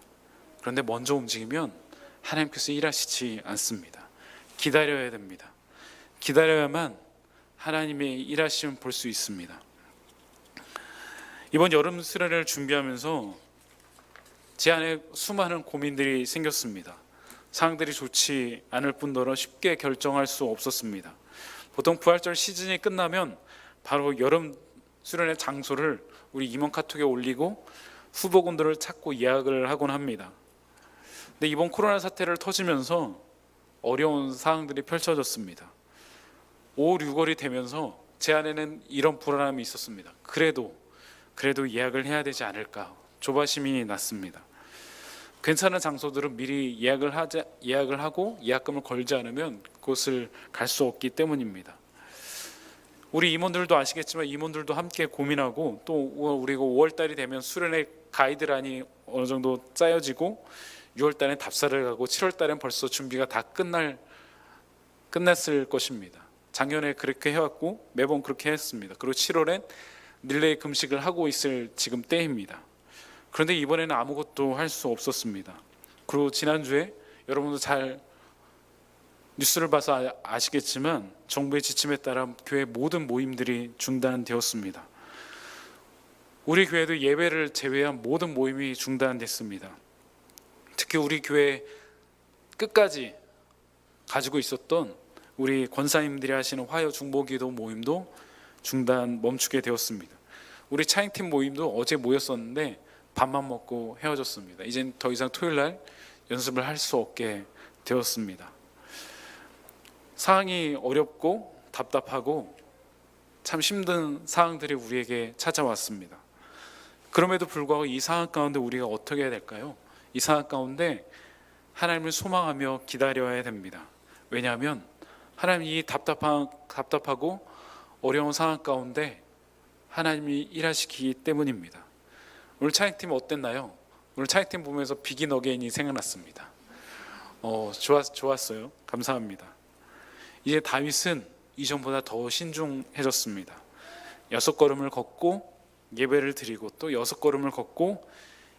그런데 먼저 움직이면 하나님께서 일하시지 않습니다. 기다려야 됩니다. 기다려야만 하나님의 일하심을 볼 수 있습니다. 이번 여름 수련회를 준비하면서 제 안에 수많은 고민들이 생겼습니다. 상황들이 좋지 않을 뿐더러 쉽게 결정할 수 없었습니다. 보통 부활절 시즌이 끝나면 바로 여름 수련회 장소를 우리 임원 카톡에 올리고 후보군들을 찾고 예약을 하곤 합니다. 근데 이번 코로나 사태를 터지면서 어려운 상황들이 펼쳐졌습니다. 5월, 6월이 되면서 제 안에는 이런 불안함이 있었습니다. 그래도 예약을 해야 되지 않을까 조바심이 났습니다. 괜찮은 장소들은 미리 예약을 하고 예약금을 걸지 않으면 그곳을 갈 수 없기 때문입니다. 우리 임원들도 아시겠지만 임원들도 함께 고민하고 또 우리가 5월달이 되면 수련회 가이드라인이 어느 정도 짜여지고 6월달에 답사를 가고 7월달엔 벌써 준비가 다 끝났을 것입니다. 작년에 그렇게 해왔고 매번 그렇게 했습니다. 그리고 7월엔 릴레이 금식을 하고 있을 지금 때입니다. 그런데 이번에는 아무것도 할 수 없었습니다. 그리고 지난주에 여러분도 잘 뉴스를 봐서 아시겠지만 정부의 지침에 따라 교회 모든 모임들이 중단되었습니다. 우리 교회도 예배를 제외한 모든 모임이 중단됐습니다. 특히 우리 교회 끝까지 가지고 있었던 우리 권사님들이 하시는 화요 중보기도 모임도 멈추게 되었습니다. 우리 차잉팀 모임도 어제 모였었는데 밥만 먹고 헤어졌습니다. 이젠 더 이상 토요일날 연습을 할 수 없게 되었습니다. 상황이 어렵고 답답하고 참 힘든 상황들이 우리에게 찾아왔습니다. 그럼에도 불구하고 이 상황 가운데 우리가 어떻게 해야 될까요? 이 상황 가운데 하나님을 소망하며 기다려야 됩니다. 왜냐하면 하나님이 답답하고 어려운 상황 가운데 하나님이 일하시기 때문입니다. 오늘 차익팀 어땠나요? 오늘 차익팀 보면서 비긴 어게인이 생각났습니다. 좋았어요. 감사합니다. 이제 다윗은 이전보다 더 신중해졌습니다. 6걸음을 걷고 예배를 드리고 또 6걸음을 걷고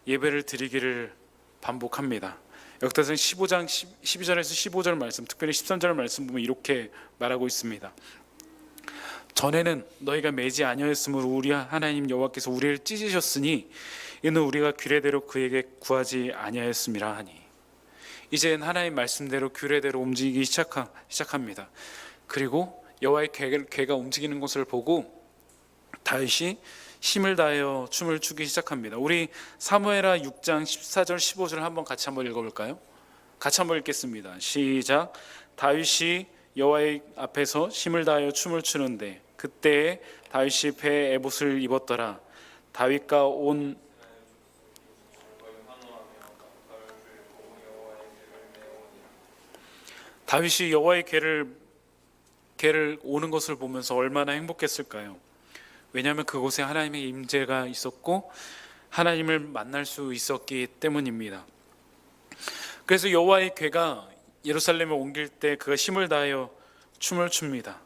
예배를 드리기를 반복합니다. 역대상 15장 12절에서 15절 말씀, 특별히 13절 말씀 보면 이렇게 말하고 있습니다. 전에는 너희가 매지 아니하였으므로 우리 하나님 여호와께서 우리를 찢으셨으니 이는 우리가 규례대로 그에게 구하지 아니하였음이라 하니. 이제는 하나님 말씀대로 규례대로 움직이기 시작합니다. 그리고 여호와의 궤가 움직이는 것을 보고 다윗이 힘을 다하여 춤을 추기 시작합니다. 우리 사무엘하 6장 14절 15절 한번 같이 한번 읽어볼까요? 같이 한번 읽겠습니다. 시작. 다윗이 여호와의 앞에서 힘을 다하여 춤을 추는데 그때에 다윗이 배에 에봇을 입었더라. 다윗과 온 다윗이 여호와의 궤를 오는 것을 보면서 얼마나 행복했을까요? 왜냐하면 그곳에 하나님의 임재가 있었고 하나님을 만날 수 있었기 때문입니다. 그래서 여호와의 궤가 예루살렘에 옮길 때 그가 힘을 다하여 춤을 춥니다.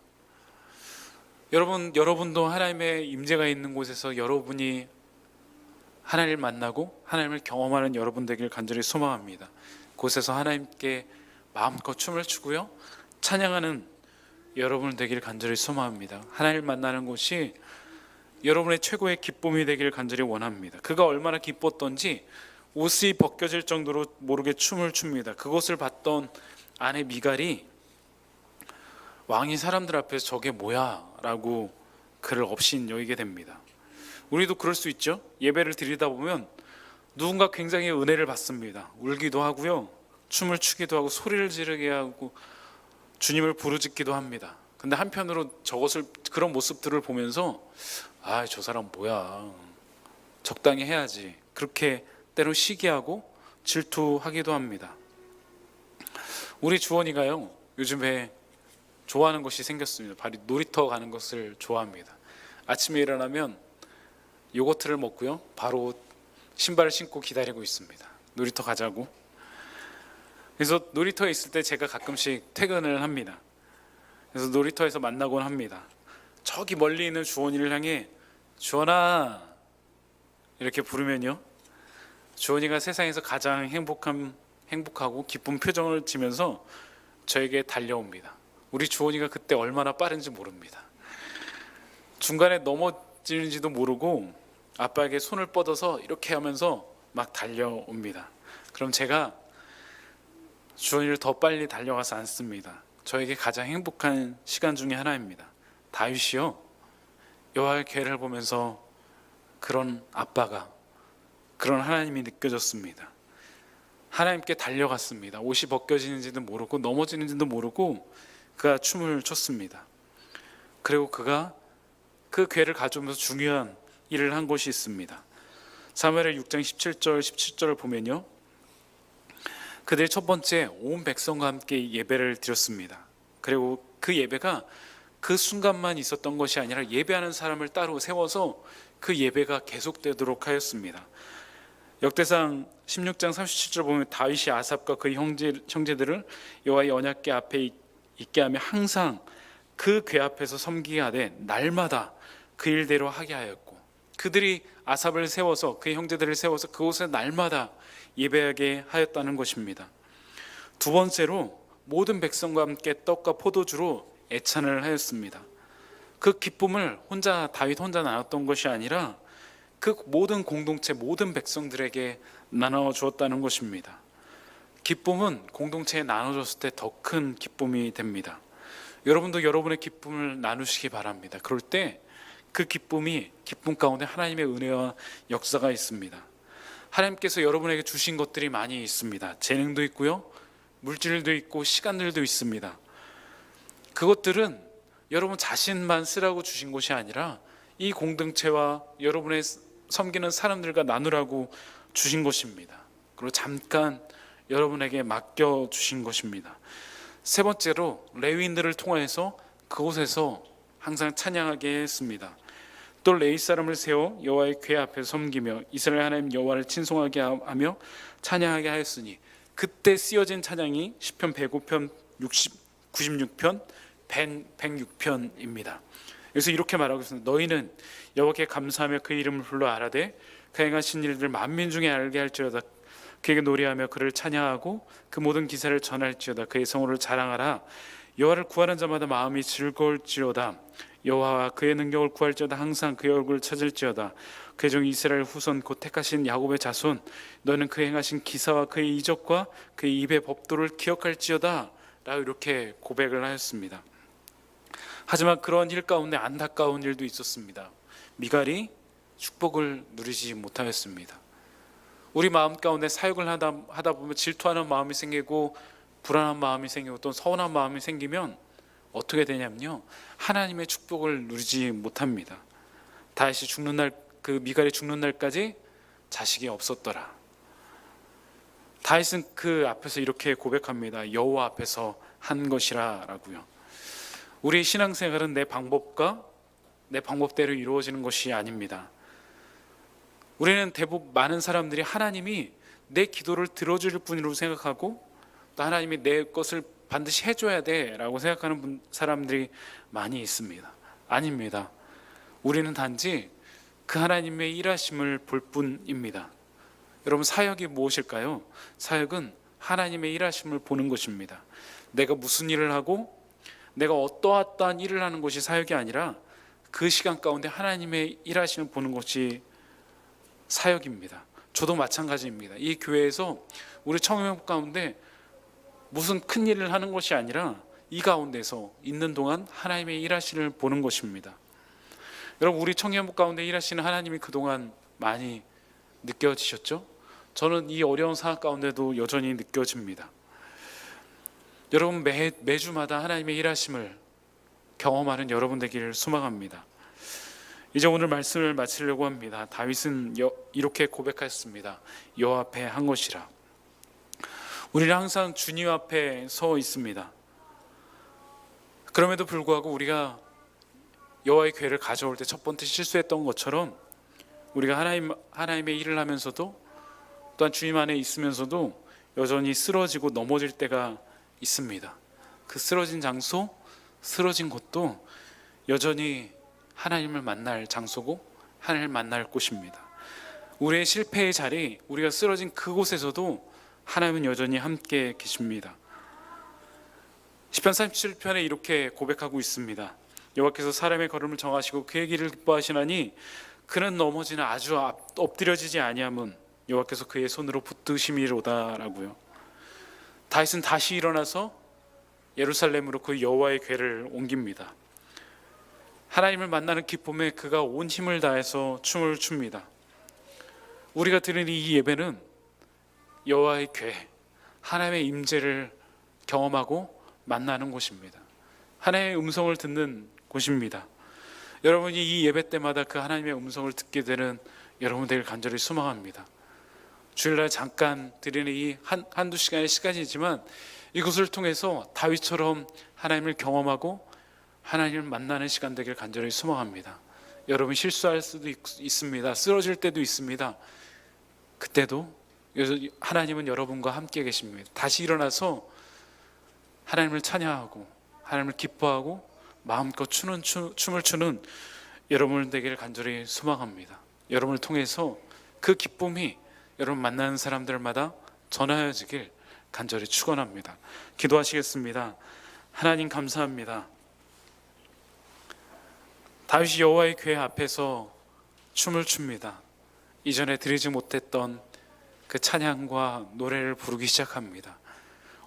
여러분도 하나님의 임재가 있는 곳에서 여러분이 하나님을 만나고 하나님을 경험하는 여러분 되길 간절히 소망합니다. 곳에서 하나님께 마음껏 춤을 추고요, 찬양하는 여러분 되길 간절히 소망합니다. 하나님을 만나는 곳이 여러분의 최고의 기쁨이 되길 간절히 원합니다. 그가 얼마나 기뻤던지 옷이 벗겨질 정도로 모르게 춤을 춥니다. 그것을 봤던 아내 미갈이 왕이 사람들 앞에서 저게 뭐야 라고 그를 업신 여기게 됩니다. 우리도 그럴 수 있죠. 예배를 드리다 보면 누군가 굉장히 은혜를 받습니다. 울기도 하고요, 춤을 추기도 하고 소리를 지르게 하고 주님을 부르짖기도 합니다. 근데 한편으로 그런 모습들을 보면서 저 사람 뭐야, 적당히 해야지, 그렇게 때로 시기하고 질투하기도 합니다. 우리 주원이가요, 요즘에 좋아하는 것이 생겼습니다. 바로 놀이터 가는 것을 좋아합니다. 아침에 일어나면 요거트를 먹고요, 바로 신발을 신고 기다리고 있습니다. 놀이터 가자고. 그래서 놀이터에 있을 때 제가 가끔씩 퇴근을 합니다. 그래서 놀이터에서 만나곤 합니다. 저기 멀리 있는 주원이를 향해 주원아 이렇게 부르면요, 주원이가 세상에서 가장 행복하고 기쁜 표정을 지면서 저에게 달려옵니다. 우리 주원이가 그때 얼마나 빠른지 모릅니다. 중간에 넘어지는지도 모르고 아빠에게 손을 뻗어서 이렇게 하면서 막 달려옵니다. 그럼 제가 주원이를 더 빨리 달려가서 안습니다. 저에게 가장 행복한 시간 중에 하나입니다. 다윗이요, 여호와의 궤를 보면서 그런 아빠가, 그런 하나님이 느껴졌습니다. 하나님께 달려갔습니다. 옷이 벗겨지는지도 모르고 넘어지는지도 모르고 그가 춤을 췄습니다. 그리고 그가 그 궤를 가져오면서 중요한 일을 한 것이 있습니다. 사무엘하 6장 17절을 보면요, 그들이 첫 번째 온 백성과 함께 예배를 드렸습니다. 그리고 그 예배가 그 순간만 있었던 것이 아니라 예배하는 사람을 따로 세워서 그 예배가 계속되도록 하였습니다. 역대상 16장 37절 보면 다윗이 아삽과 그의 형제들을 여호와의 언약궤 앞에 있게 하며 항상 그 궤 앞에서 섬기게 하되 날마다 그 일대로 하게 하였고, 그들이 아삽을 세워서 그의 형제들을 세워서 그곳에 날마다 예배하게 하였다는 것입니다. 두 번째로 모든 백성과 함께 떡과 포도주로 애찬을 하였습니다. 그 기쁨을 다윗 혼자 나눴던 것이 아니라 그 모든 공동체, 모든 백성들에게 나눠 주었다는 것입니다. 기쁨은 공동체에 나눠줬을 때 더 큰 기쁨이 됩니다. 여러분도 여러분의 기쁨을 나누시기 바랍니다. 그럴 때 그 기쁨 가운데 하나님의 은혜와 역사가 있습니다. 하나님께서 여러분에게 주신 것들이 많이 있습니다. 재능도 있고요, 물질도 있고 시간들도 있습니다. 그것들은 여러분 자신만 쓰라고 주신 것이 아니라 이 공동체와 여러분의 섬기는 사람들과 나누라고 주신 것입니다. 그리고 잠깐 여러분에게 맡겨 주신 것입니다. 세 번째로 레위인들을 통해서 그곳에서 항상 찬양하게 했습니다. 또 레위 사람을 세워 여호와의 궤 앞에 섬기며 이스라엘 하나님 여호와를 친송하게 하며 찬양하게 하였으니, 그때 쓰여진 찬양이 시편 105편, 96편, 106편입니다. 그래서 이렇게 말하고 있습니다. 너희는 여호와께 감사하며 그 이름을 불러 아뢰되 그 행하신 일들 만민 중에 알게 할지어다. 그에게 노래하며 그를 찬양하고 그 모든 기사를 전할지어다. 그의 성호를 자랑하라. 여호와를 구하는 자마다 마음이 즐거울지어다. 여호와와 그의 능력을 구할지어다. 항상 그의 얼굴을 찾을지어다. 그의 종 이스라엘 후손 곧 택하신 야곱의 자손, 너는 그 행하신 기사와 그의 이적과 그의 입의 법도를 기억할지어다 라고 이렇게 고백을 하였습니다. 하지만 그런 일 가운데 안타까운 일도 있었습니다. 미갈이 축복을 누리지 못하였습니다. 우리 마음 가운데 사역을 하다 보면 질투하는 마음이 생기고 불안한 마음이 생기고 또 서운한 마음이 생기면 어떻게 되냐면요, 하나님의 축복을 누리지 못합니다. 다윗이 죽는 날, 그 미갈이 죽는 날까지 자식이 없었더라. 다윗은 그 앞에서 이렇게 고백합니다. 여호와 앞에서 한 것이라 라고요. 우리 신앙생활은 내 방법과 내 방법대로 이루어지는 것이 아닙니다. 우리는 대부분 많은 사람들이 하나님이 내 기도를 들어줄 분이라고 생각하고 또 하나님이 내 것을 반드시 해줘야 돼 라고 생각하는 사람들이 많이 있습니다. 아닙니다. 우리는 단지 그 하나님의 일하심을 볼 뿐입니다. 여러분, 사역이 무엇일까요? 사역은 하나님의 일하심을 보는 것입니다. 내가 무슨 일을 하고 내가 어떠한 일을 하는 것이 사역이 아니라 그 시간 가운데 하나님의 일하심을 보는 것이 사역입니다. 저도 마찬가지입니다. 이 교회에서 우리 청년부 가운데 무슨 큰 일을 하는 것이 아니라 이 가운데서 있는 동안 하나님의 일하심을 보는 것입니다. 여러분, 우리 청년부 가운데 일하시는 하나님이 그동안 많이 느껴지셨죠? 저는 이 어려운 상황 가운데도 여전히 느껴집니다. 여러분, 매주마다 하나님의 일하심을 경험하는 여러분 되기를 소망합니다. 이제 오늘 말씀을 마치려고 합니다. 다윗은 이렇게 고백했습니다. 여호와 앞에 한 것이라. 우리는 항상 주님 앞에 서 있습니다. 그럼에도 불구하고 우리가 여호와의 궤를 가져올 때 첫 번째 실수했던 것처럼 우리가 하나님의 일을 하면서도 또한 주님 안에 있으면서도 여전히 쓰러지고 넘어질 때가 있습니다. 그 쓰러진 장소, 쓰러진 곳도 여전히 하나님을 만날 장소고 하나님을 만날 곳입니다. 우리의 실패의 자리, 우리가 쓰러진 그곳에서도 하나님은 여전히 함께 계십니다. 시편 37편에 이렇게 고백하고 있습니다. 여호와께서 사람의 걸음을 정하시고 그의 길을 기뻐하시나니 그는 넘어지나 아주 엎드려지지 아니함은 여호와께서 그의 손으로 붙드심이로다라고요. 다윗은 다시 일어나서 예루살렘으로 그 여호와의 궤를 옮깁니다. 하나님을 만나는 기쁨에 그가 온 힘을 다해서 춤을 춥니다. 우리가 드리는 이 예배는 여호와의 궤, 하나님의 임재를 경험하고 만나는 곳입니다. 하나님의 음성을 듣는 곳입니다. 여러분이 이 예배 때마다 그 하나님의 음성을 듣게 되는 여러분 되길 간절히 소망합니다. 주일날 잠깐 드리는 이 한두 시간의 시간이지만 이것을 통해서 다윗처럼 하나님을 경험하고 하나님을 만나는 시간 되길 간절히 소망합니다. 여러분, 실수할 수도 있습니다. 쓰러질 때도 있습니다. 그때도 하나님은 여러분과 함께 계십니다. 다시 일어나서 하나님을 찬양하고 하나님을 기뻐하고 마음껏 춤을 추는 여러분 되기를 간절히 소망합니다. 여러분을 통해서 그 기쁨이 여러분 만나는 사람들마다 전하여지길 간절히 축원합니다. 기도하시겠습니다. 하나님 감사합니다. 다윗이 여호와의 궤 앞에서 춤을 춥니다. 이전에 드리지 못했던 그 찬양과 노래를 부르기 시작합니다.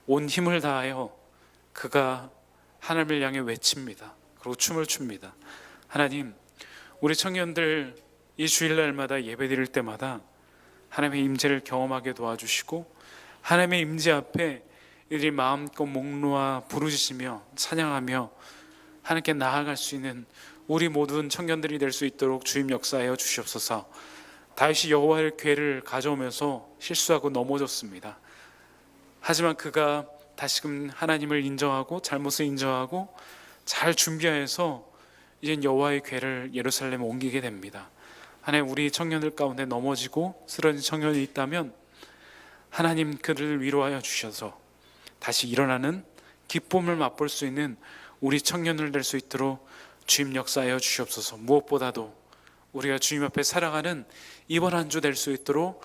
온 힘을 다하여 그가 하나님을 향해 외칩니다. 그리고 춤을 춥니다. 하나님, 우리 청년들 이 주일날마다 예배드릴 때마다 하나님의 임재를 경험하게 도와주시고 하나님의 임재 앞에 이들이 마음껏 목 놓아 부르짖으며 찬양하며 하나님께 나아갈 수 있는 우리 모든 청년들이 될 수 있도록 주님 역사하여 주시옵소서. 다윗이 여호와의 궤를 가져오면서 실수하고 넘어졌습니다. 하지만 그가 다시금 하나님을 인정하고 잘못을 인정하고 잘 준비해서 이제 여호와의 궤를 예루살렘에 옮기게 됩니다. 하나님, 우리 청년들 가운데 넘어지고 쓰러진 청년이 있다면 하나님 그들을 위로하여 주셔서 다시 일어나는 기쁨을 맛볼 수 있는 우리 청년들 될 수 있도록 주님 역사하여 주시옵소서. 무엇보다도 우리가 주님 앞에 살아가는 이번 한 주 될 수 있도록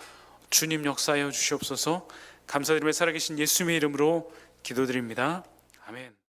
주님 역사하여 주시옵소서. 감사드리며 살아계신 예수님의 이름으로 기도드립니다. 아멘.